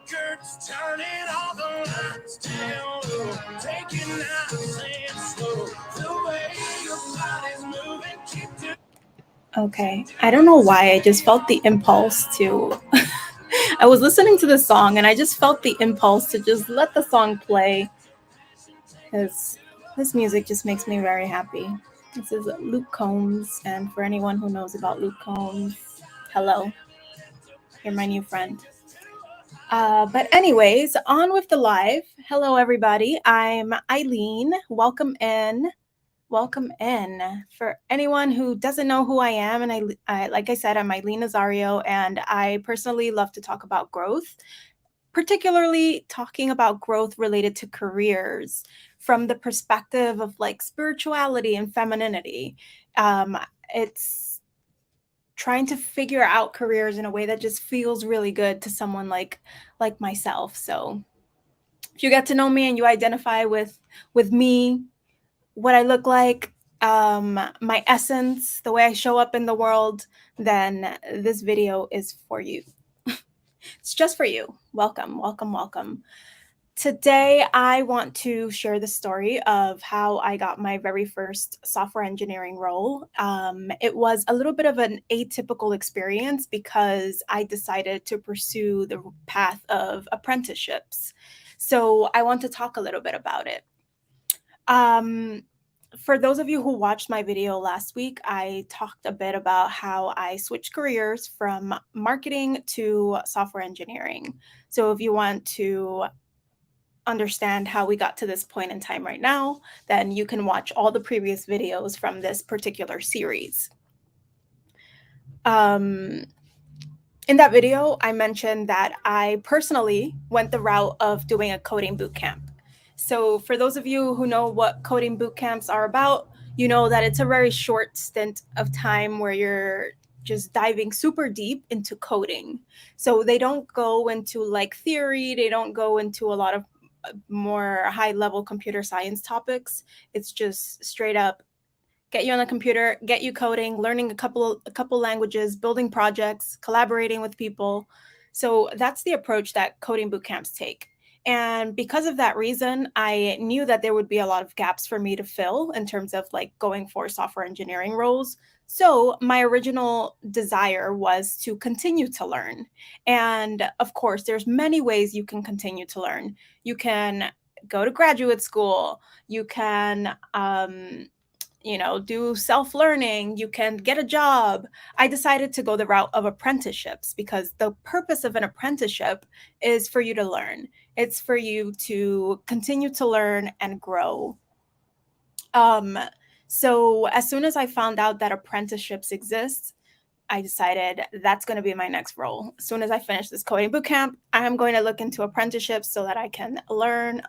Records, turning all the lights down low, taking nice and slow. The way your body's moving, keep doing. Okay, I don't know why I just felt the impulse to. I was listening to the song and I just felt the impulse to just let the song play. Because this music just makes me very happy. This is Luke Combs, and for anyone who knows about Luke Combs, hello, you're my new friend. But anyways, on with the live. Hello, everybody. I'm Eileen. Welcome in. Welcome in. For anyone who doesn't know who I am, and I like I said, I'm Eileen Nazario, and I personally love to talk about growth, particularly talking about growth related to careers from the perspective of like spirituality and femininity. It's trying to figure out careers in a way that just feels really good to someone like myself. So if you get to know me and you identify with me, what I look like, my essence, the way I show up in the world, then this video is for you. It's just for you. Welcome, welcome, welcome. Today, I want to share the story of how I got my very first software engineering role. It was a little bit of an atypical experience because I decided to pursue the path of apprenticeships. So I want to talk a little bit about it. For those of you who watched my video last week, I talked a bit about how I switched careers from marketing to software engineering. So if you want to understand how we got to this point in time right now, then you can watch all the previous videos from this particular series. In that video, I mentioned that I personally went the route of doing a coding bootcamp. So for those of you who know what coding bootcamps are about, you know that it's a very short stint of time where you're just diving super deep into coding. So they don't go into like theory, they don't go into a lot of more high-level computer science topics. It's just straight up get you on the computer, get you coding, learning a couple languages, building projects, collaborating with people. So that's the approach that coding bootcamps take. And because of that reason, I knew that there would be a lot of gaps for me to fill in terms of like going for software engineering roles. So my original desire was to continue to learn. And of course, there's many ways you can continue to learn. You can go to graduate school. You can, do self-learning, you can get a job. I decided to go the route of apprenticeships because the purpose of an apprenticeship is for you to learn. It's for you to continue to learn and grow. So as soon as I found out that apprenticeships exist, I decided that's going to be my next role. As soon as I finish this coding bootcamp, I'm going to look into apprenticeships so that I can learn.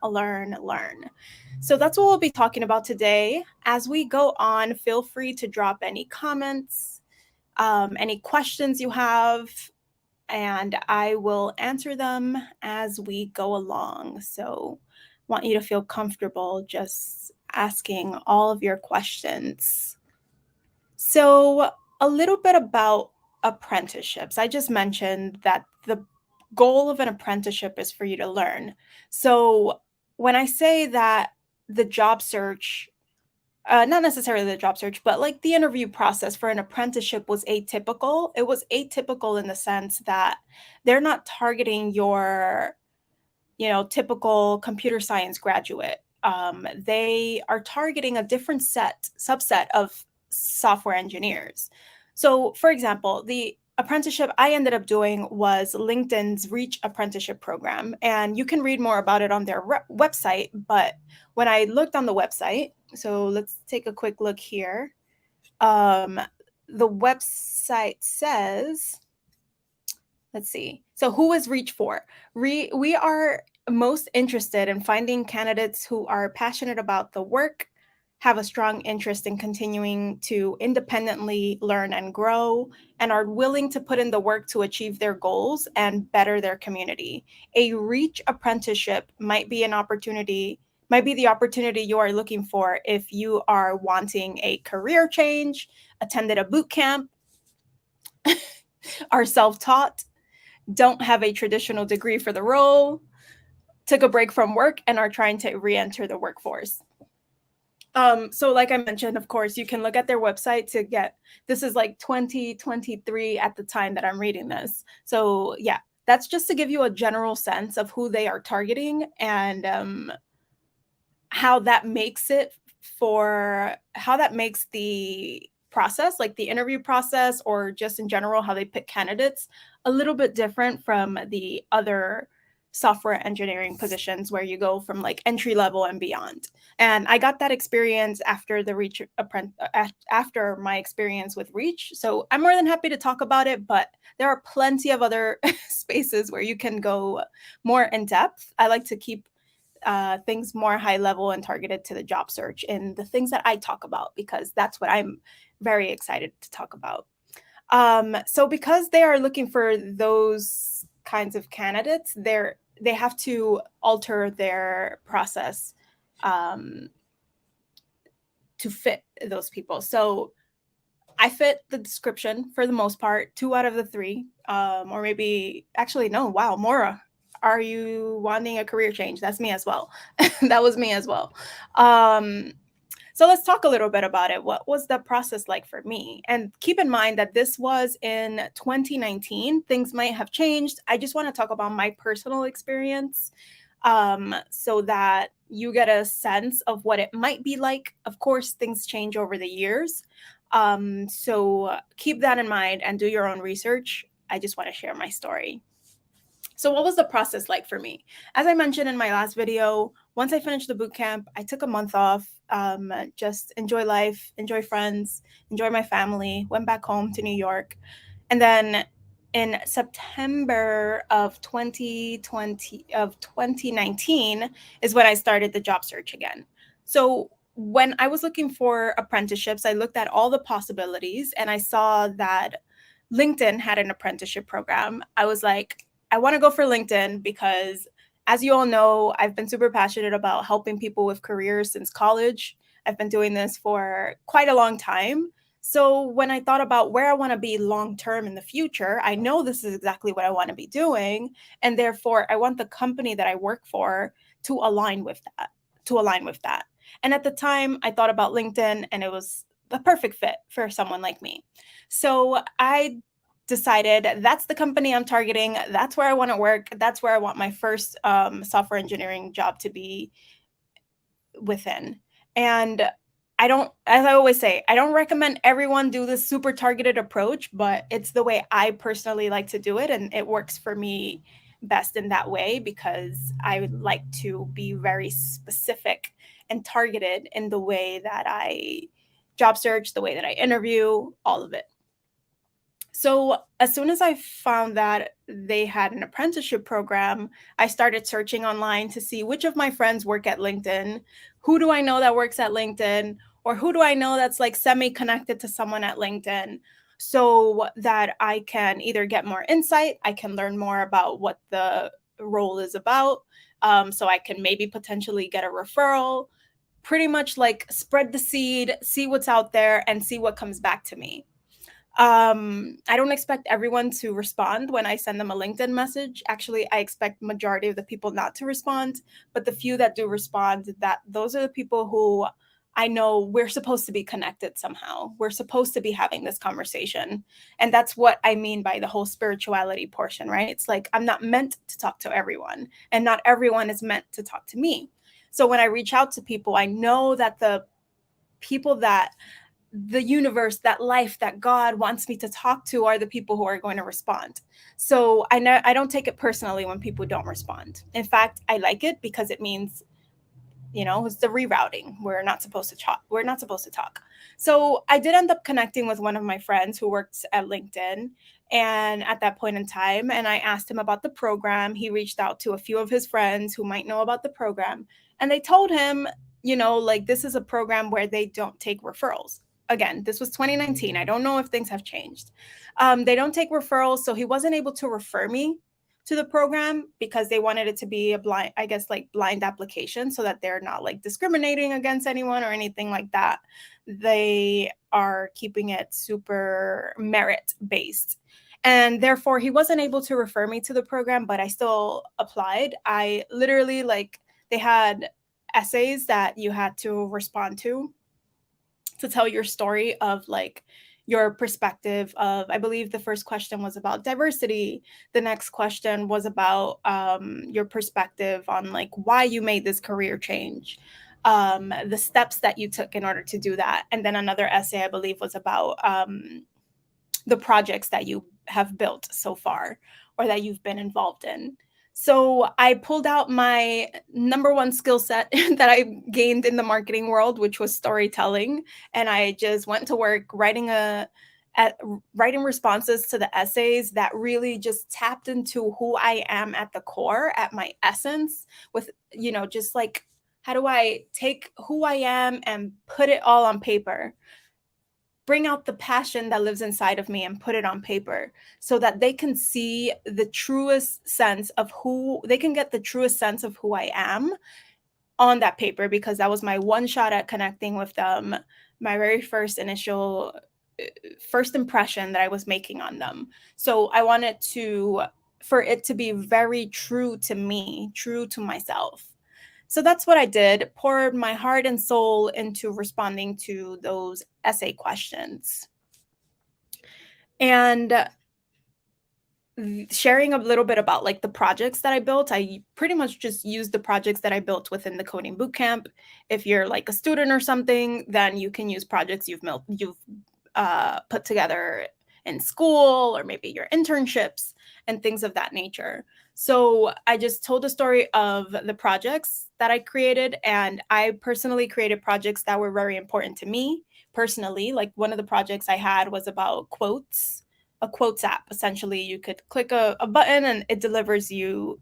So that's what we'll be talking about today. As we go on, feel free to drop any comments, any questions you have, and I will answer them as we go along. So I want you to feel comfortable just asking all of your questions. So a little bit about apprenticeships. I just mentioned that the goal of an apprenticeship is for you to learn. So when I say that the job search, not necessarily the job search, but like the interview process for an apprenticeship was atypical. It was atypical in the sense that they're not targeting your, typical computer science graduate. They are targeting a different subset of software engineers. So, for example, the apprenticeship I ended up doing was LinkedIn's Reach Apprenticeship Program, and you can read more about it on their website. But when I looked on the website, so let's take a quick look here. The website says, let's see. So who is Reach for? We are most interested in finding candidates who are passionate about the work, have a strong interest in continuing to independently learn and grow, and are willing to put in the work to achieve their goals and better their community. A Reach apprenticeship might be the opportunity you are looking for if you are wanting a career change, attended a boot camp, are self-taught, don't have a traditional degree for the role, took a break from work, and are trying to re-enter the workforce. So like I mentioned, of course, you can look at their website to get, this is like 2023 at the time that I'm reading this. So yeah, that's just to give you a general sense of who they are targeting and how that makes the process, like the interview process, or just in general, how they pick candidates, a little bit different from the other software engineering positions where you go from like entry level and beyond. And I got that experience after after my experience with Reach. So I'm more than happy to talk about it, but there are plenty of other spaces where you can go more in depth. I like to keep things more high level and targeted to the job search and the things that I talk about, because that's what I'm very excited to talk about. So because they are looking for those kinds of candidates, they have to alter their process to fit those people. So I fit the description for the most part, 2 out of the 3, or maybe actually no, wow, Mora, are you wanting a career change? That's me as well. That was me as well. Um, so let's talk a little bit about it. What was the process like for me? And keep in mind that this was in 2019. Things might have changed. I just want to talk about my personal experience so that you get a sense of what it might be like. Of course, things change over the years. So keep that in mind and do your own research. I just want to share my story. So what was the process like for me? As I mentioned in my last video, once I finished the boot camp, I took a month off, just enjoy life, enjoy friends, enjoy my family, went back home to New York. And then in September of 2019 is when I started the job search again. So when I was looking for apprenticeships, I looked at all the possibilities and I saw that LinkedIn had an apprenticeship program. I was like, I want to go for LinkedIn because, as you all know, I've been super passionate about helping people with careers since college. I've been doing this for quite a long time. So when I thought about where I want to be long term in the future, I know this is exactly what I want to be doing. And therefore, I want the company that I work for to align with that. And at the time, I thought about LinkedIn and it was the perfect fit for someone like me. So I decided that's the company I'm targeting. That's where I want to work. That's where I want my first software engineering job to be within. And I don't, as I always say, I don't recommend everyone do this super targeted approach, but it's the way I personally like to do it. And it works for me best in that way because I would like to be very specific and targeted in the way that I job search, the way that I interview, all of it. So as soon as I found that they had an apprenticeship program, I started searching online to see which of my friends work at LinkedIn, who do I know that works at LinkedIn, or who do I know that's like semi-connected to someone at LinkedIn, so that I can either get more insight, I can learn more about what the role is about, so I can maybe potentially get a referral, pretty much like spread the seed, see what's out there, and see what comes back to me. I don't expect everyone to respond when I send them a LinkedIn message. Actually, I expect majority of the people not to respond, but the few that do respond, that those are the people who I know we're supposed to be connected somehow. We're supposed to be having this conversation. And that's what I mean by the whole spirituality portion, right? It's like I'm not meant to talk to everyone, and not everyone is meant to talk to me. So when I reach out to people, I know that the people that the universe, that life, that God wants me to talk to are the people who are going to respond. So I don't take it personally when people don't respond. In fact, I like it because it means, it's the rerouting. We're not supposed to talk. We're not supposed to talk. So I did end up connecting with one of my friends who works at LinkedIn. And at that point in time, and I asked him about the program. He reached out to a few of his friends who might know about the program. And they told him, like this is a program where they don't take referrals. Again, this was 2019. I don't know if things have changed. They don't take referrals. So he wasn't able to refer me to the program because they wanted it to be a blind, I guess, like blind application, so that they're not like discriminating against anyone or anything like that. They are keeping it super merit based. And therefore, he wasn't able to refer me to the program, but I still applied. I literally, like, they had essays that you had to respond to tell your story of like your perspective of, I believe the first question was about diversity, the next question was about your perspective on like why you made this career change, the steps that you took in order to do that, and then another essay I believe was about the projects that you have built so far or that you've been involved in. So I pulled out my number one skill set that I gained in the marketing world, which was storytelling, and I just went to work writing responses to the essays that really just tapped into who I am at the core, at my essence, with, just like, how do I take who I am and put it all on paper? Bring out the passion that lives inside of me and put it on paper so that they can see the truest sense of who they can get the truest sense of who I am on that paper, because that was my one shot at connecting with them, my very first impression that I was making on them. So I wanted for it to be very true to me, true to myself. So that's what I did, poured my heart and soul into responding to those essay questions. And sharing a little bit about like the projects that I built, I pretty much just used the projects that I built within the coding bootcamp. If you're like a student or something, then you can use projects you've put together in school, or maybe your internships and things of that nature. So I just told the story of the projects that I created, and I personally created projects that were very important to me personally. Like one of the projects I had was about quotes, a quotes app. Essentially, you could click a button and it delivers you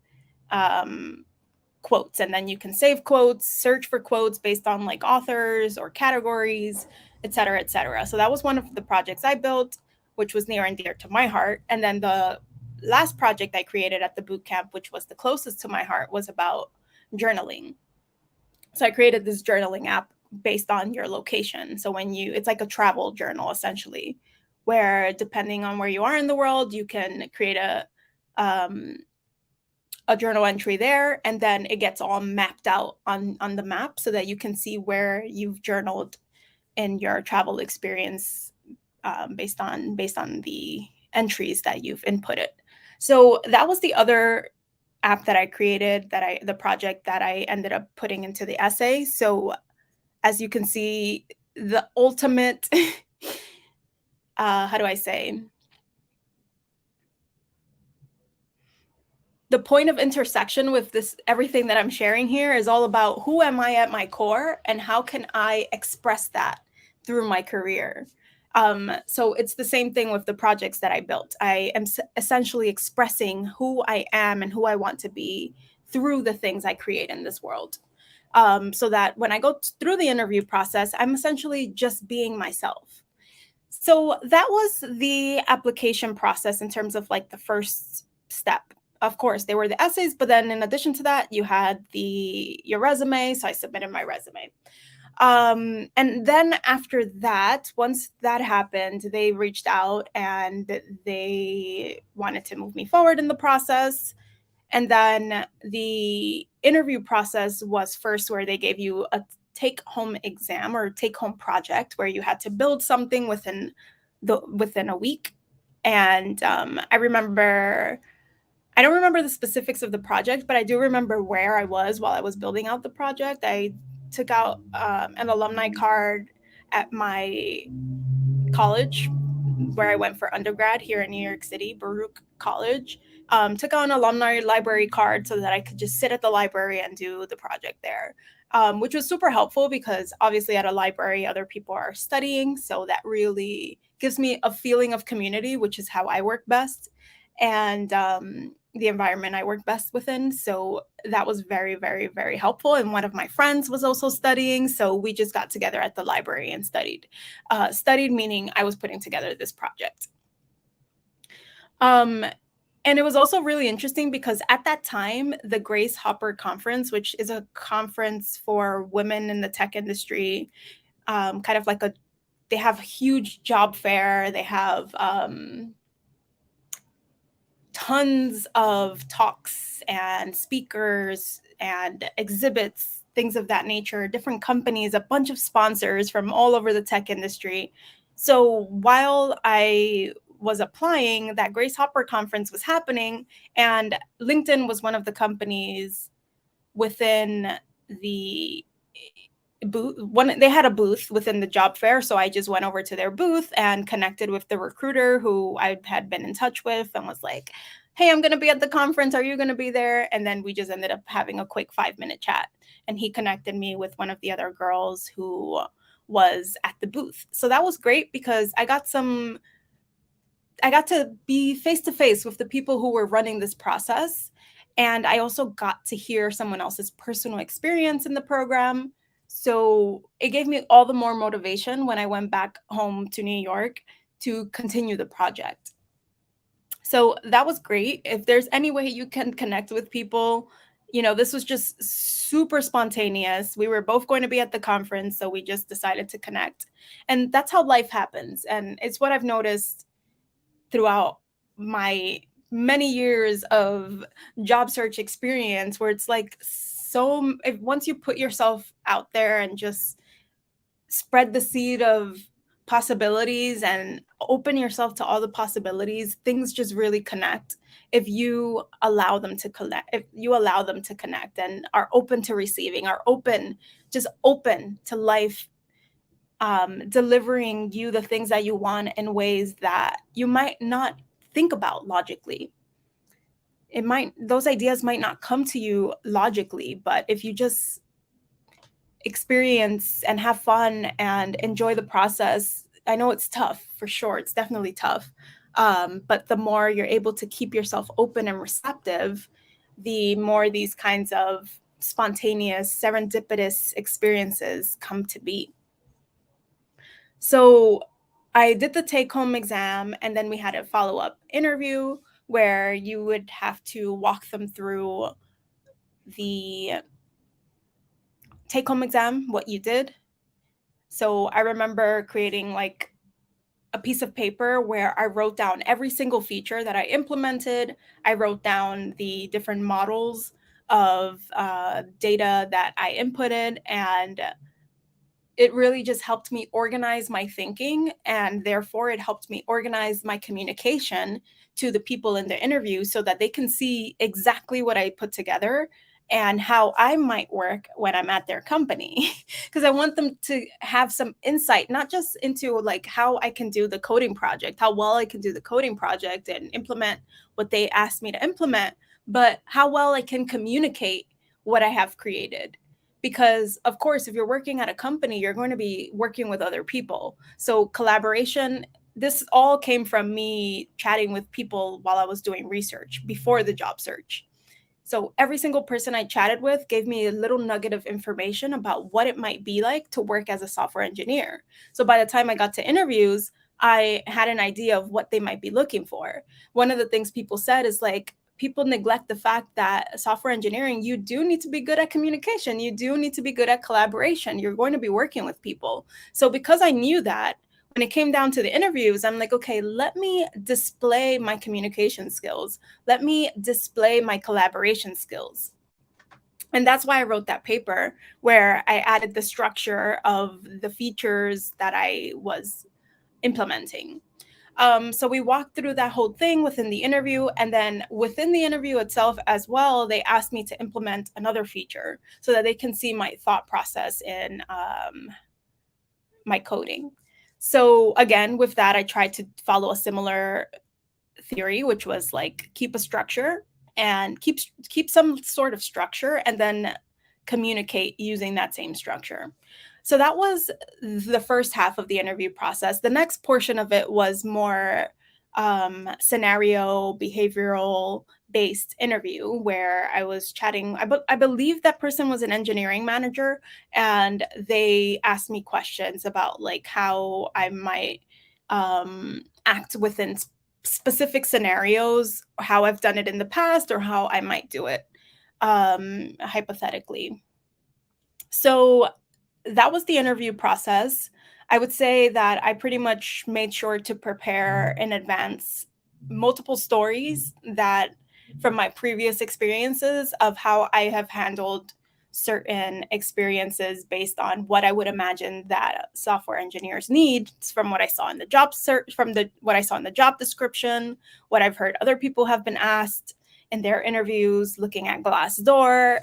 quotes, and then you can save quotes, search for quotes based on like authors or categories, et cetera, et cetera. So that was one of the projects I built, which was near and dear to my heart. And then the last project I created at the bootcamp, which was the closest to my heart, was about journaling. So I created this journaling app based on your location. So it's like a travel journal essentially, where depending on where you are in the world, you can create a journal entry there, and then it gets all mapped out on the map so that you can see where you've journaled in your travel experience, based on the entries that you've inputted. So that was the other app that I created, the project that I ended up putting into the essay. So as you can see, the ultimate how do I say, the point of intersection with this, everything that I'm sharing here, is all about who am I at my core and how can I express that through my career. So it's the same thing with the projects that I built. I am essentially expressing who I am and who I want to be through the things I create in this world. So that when I go through the interview process, I'm essentially just being myself. So that was the application process in terms of like the first step. Of course, they were the essays, but then in addition to that, you had your resume. So I submitted my resume. And then after that, once that happened, they reached out and they wanted to move me forward in the process. And then the interview process was first where they gave you a take home exam or take home project where you had to build something within a week. And I don't remember the specifics of the project, but I do remember where I was while I was building out the project. I took out an alumni card at my college where I went for undergrad here in New York City, Baruch College. Took out an alumni library card so that I could just sit at the library and do the project there, which was super helpful because obviously at a library, other people are studying. So that really gives me a feeling of community, which is how I work best, and the environment I work best within. So that was very, very, very helpful. And one of my friends was also studying. So we just got together at the library and studied. Studied meaning I was putting together this project. And it was also really interesting because at that time, the Grace Hopper Conference, which is a conference for women in the tech industry, kind of like they have a huge job fair. They have tons of talks and speakers and exhibits, things of that nature, different companies, a bunch of sponsors from all over the tech industry. So while I was applying, that Grace Hopper conference was happening, and LinkedIn was one of the companies within the booth. They had a booth within the job fair, so I just went over to their booth and connected with the recruiter who I had been in touch with and was like, hey, I'm going to be at the conference, are you going to be there? And then we just ended up having a quick 5-minute chat, and he connected me with one of the other girls who was at the booth. So that was great because I got to be face to face with the people who were running this process. And I also got to hear someone else's personal experience in the program. So it gave me all the more motivation when I went back home to New York to continue the project. So that was great. If there's any way you can connect with people, this was just super spontaneous. We were both going to be at the conference, so we just decided to connect. And that's how life happens. And it's what I've noticed throughout my many years of job search experience, where it's like, once you put yourself out there and just spread the seed of possibilities and open yourself to all the possibilities, things just really connect if you allow them to connect and are open to receiving, are open to life, delivering you the things that you want in ways that you might not think about logically. Those ideas might not come to you logically, but if you just experience and have fun and enjoy the process, I know it's tough, for sure. It's definitely tough. But the more you're able to keep yourself open and receptive, the more these kinds of spontaneous, serendipitous experiences come to be. So I did the take-home exam, and then we had a follow-up interview where you would have to walk them through the take-home exam, what you did. So I remember creating like a piece of paper where I wrote down every single feature that I implemented. I wrote down the different models of data that I inputted, and it really just helped me organize my thinking, and therefore it helped me organize my communication to the people in the interview so that they can see exactly what I put together and how I might work when I'm at their company. Because I want them to have some insight, not just into like how I can do the coding project, how well I can do the coding project and implement what they asked me to implement, but how well I can communicate what I have created. Because of course, if you're working at a company, you're going to be working with other people. So collaboration, this all came from me chatting with people while I was doing research before the job search. So every single person I chatted with gave me a little nugget of information about what it might be like to work as a software engineer. So by the time I got to interviews, I had an idea of what they might be looking for. One of the things people said is like, people neglect the fact that software engineering, you do need to be good at communication. You do need to be good at collaboration. You're going to be working with people. So because I knew that, when it came down to the interviews, I'm like, okay, let me display my communication skills. Let me display my collaboration skills. And that's why I wrote that paper where I added the structure of the features that I was implementing. So we walked through that whole thing within the interview. And then within the interview itself as well, they asked me to implement another feature so that they can see my thought process in my coding. So again, with that, I tried to follow a similar theory, which was like keep a structure and keep some sort of structure and then communicate using that same structure. So that was the first half of the interview process. The next portion of it was more scenario behavioral based interview where I was chatting. I believe that person was an engineering manager, and they asked me questions about like how I might act within specific scenarios, how I've done it in the past, or how I might do it hypothetically. So that was the interview process. I would say that I pretty much made sure to prepare in advance multiple stories that from my previous experiences of how I have handled certain experiences based on what I would imagine that software engineers need from what I saw in the job search, from the what I saw in the job description, what I've heard other people have been asked in their interviews, looking at Glassdoor,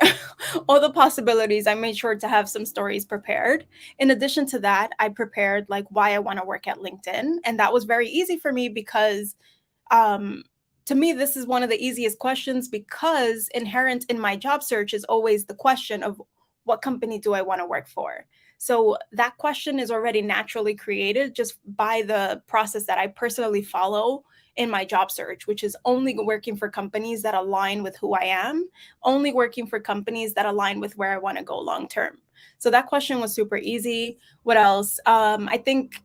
all the possibilities. I made sure to have some stories prepared. In addition to that, I prepared like why I want to work at LinkedIn. And that was very easy for me because um, to me, this is one of the easiest questions because inherent in my job search is always the question of what company do I want to work for? So that question is already naturally created just by the process that I personally follow in my job search, which is only working for companies that align with who I am, only working for companies that align with where I want to go long term. So that question was super easy. What else? I think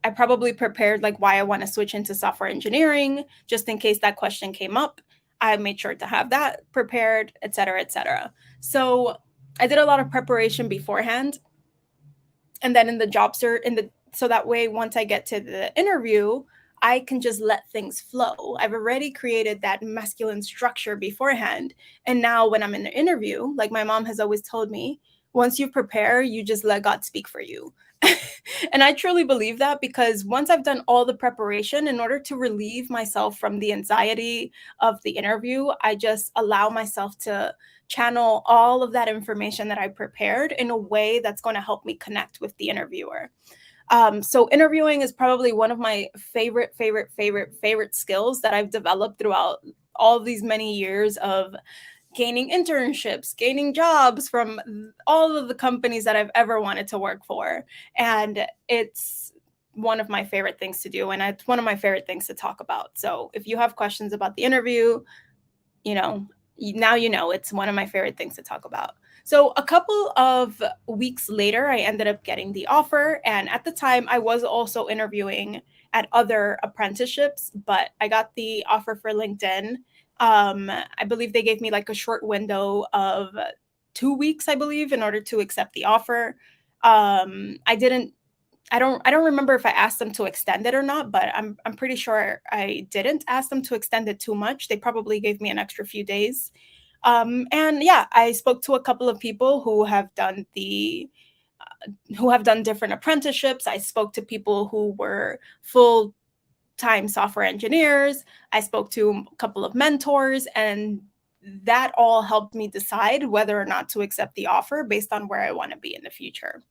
I probably prepared like why I want to switch into software engineering, just in case that question came up. I made sure to have that prepared, et cetera, et cetera. So I did a lot of preparation beforehand. And then in the job search, so that way, once I get to the interview, I can just let things flow. I've already created that masculine structure beforehand. And now when I'm in the interview, like my mom has always told me, once you prepare, you just let God speak for you. And I truly believe that because once I've done all the preparation, in order to relieve myself from the anxiety of the interview, I just allow myself to channel all of that information that I prepared in a way that's going to help me connect with the interviewer. So interviewing is probably one of my favorite skills that I've developed throughout all of these many years of gaining internships, gaining jobs from all of the companies that I've ever wanted to work for. And it's one of my favorite things to do. And it's one of my favorite things to talk about. So if you have questions about the interview, you know, now you know it's one of my favorite things to talk about. So a couple of weeks later, I ended up getting the offer. And at the time, I was also interviewing at other apprenticeships, but I got the offer for LinkedIn. I believe they gave me like a short window of 2 weeks, I believe, in order to accept the offer. I didn't I don't remember if I asked them to extend it or not, but I'm pretty sure I didn't ask them to extend it too much. They probably gave me an extra few days. And yeah, I spoke to a couple of people who have done different apprenticeships. I spoke to people who were full time software engineers. I spoke to a couple of mentors, and that all helped me decide whether or not to accept the offer based on where I want to be in the future.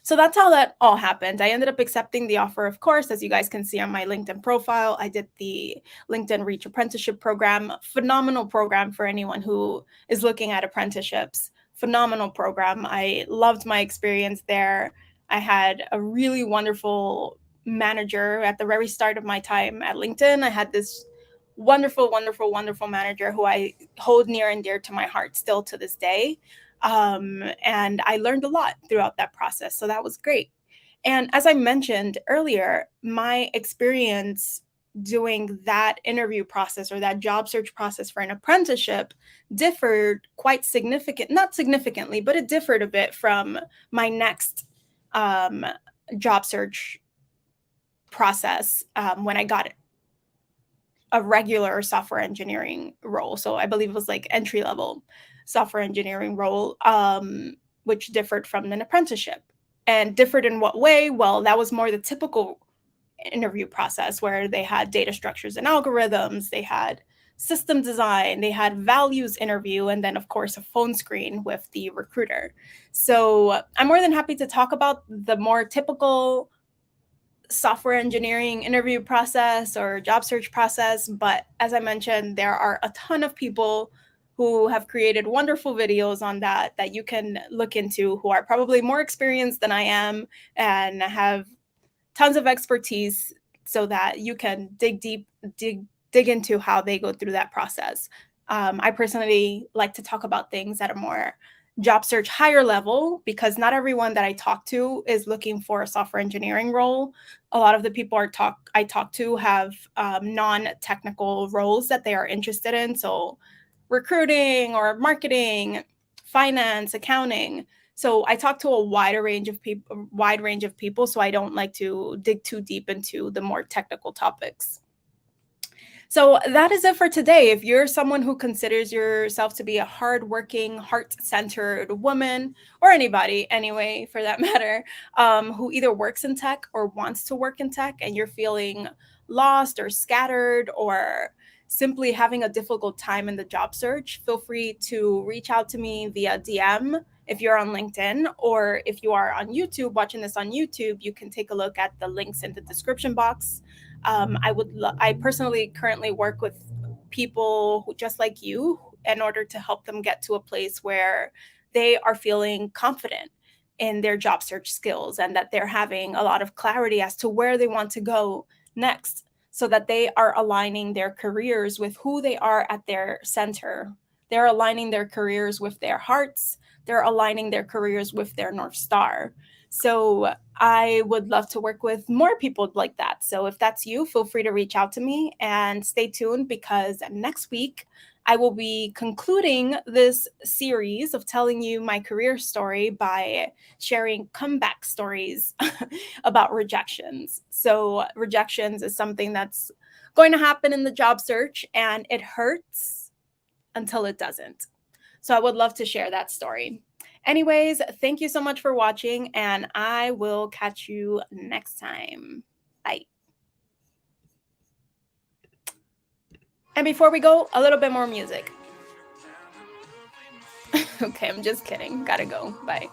So that's how that all happened. I ended up accepting the offer, of course, as you guys can see on my LinkedIn profile. I did the LinkedIn Reach Apprenticeship Program, phenomenal program for anyone who is looking at apprenticeships. Phenomenal program. I loved my experience there. I had a really wonderful manager at the very start of my time at LinkedIn. I had this wonderful manager who I hold near and dear to my heart still to this day. And I learned a lot throughout that process. So that was great. And as I mentioned earlier, my experience doing that interview process or that job search process for an apprenticeship differed quite not significantly, but it differed a bit from my next um, job search process when I got a regular software engineering role. So I believe it was like entry level software engineering role, which differed from an apprenticeship. And differed in what way? Well, that was more the typical interview process where they had data structures and algorithms, they had system design, they had values interview, and then, of course, a phone screen with the recruiter. So I'm more than happy to talk about the more typical software engineering interview process or job search process. But as I mentioned, there are a ton of people who have created wonderful videos on that you can look into who are probably more experienced than I am and have tons of expertise so that you can dig into how they go through that process. I personally like to talk about things that are more job search higher level because not everyone that I talk to is looking for a software engineering role. A lot of the people I talk to have non-technical roles that they are interested in. So recruiting or marketing, finance, accounting. So I talk to a wide range of people. So I don't like to dig too deep into the more technical topics. So that is it for today. If you're someone who considers yourself to be a hardworking, heart-centered woman, or anybody anyway, for that matter, who either works in tech or wants to work in tech, and you're feeling lost or scattered or simply having a difficult time in the job search, feel free to reach out to me via DM if you're on LinkedIn, or if you are on YouTube, watching this on YouTube, you can take a look at the links in the description box. I personally currently work with people who, just like you, in order to help them get to a place where they are feeling confident in their job search skills and that they're having a lot of clarity as to where they want to go next, so that they are aligning their careers with who they are at their center. They're aligning their careers with their hearts. They're aligning their careers with their North Star. So I would love to work with more people like that. So if that's you, feel free to reach out to me and stay tuned, because next week I will be concluding this series of telling you my career story by sharing comeback stories about rejections. So rejections is something that's going to happen in the job search, and it hurts until it doesn't. So I would love to share that story. Anyways, thank you so much for watching, and I will catch you next time. Bye. And before we go, a little bit more music. Okay, I'm just kidding. Gotta go. Bye.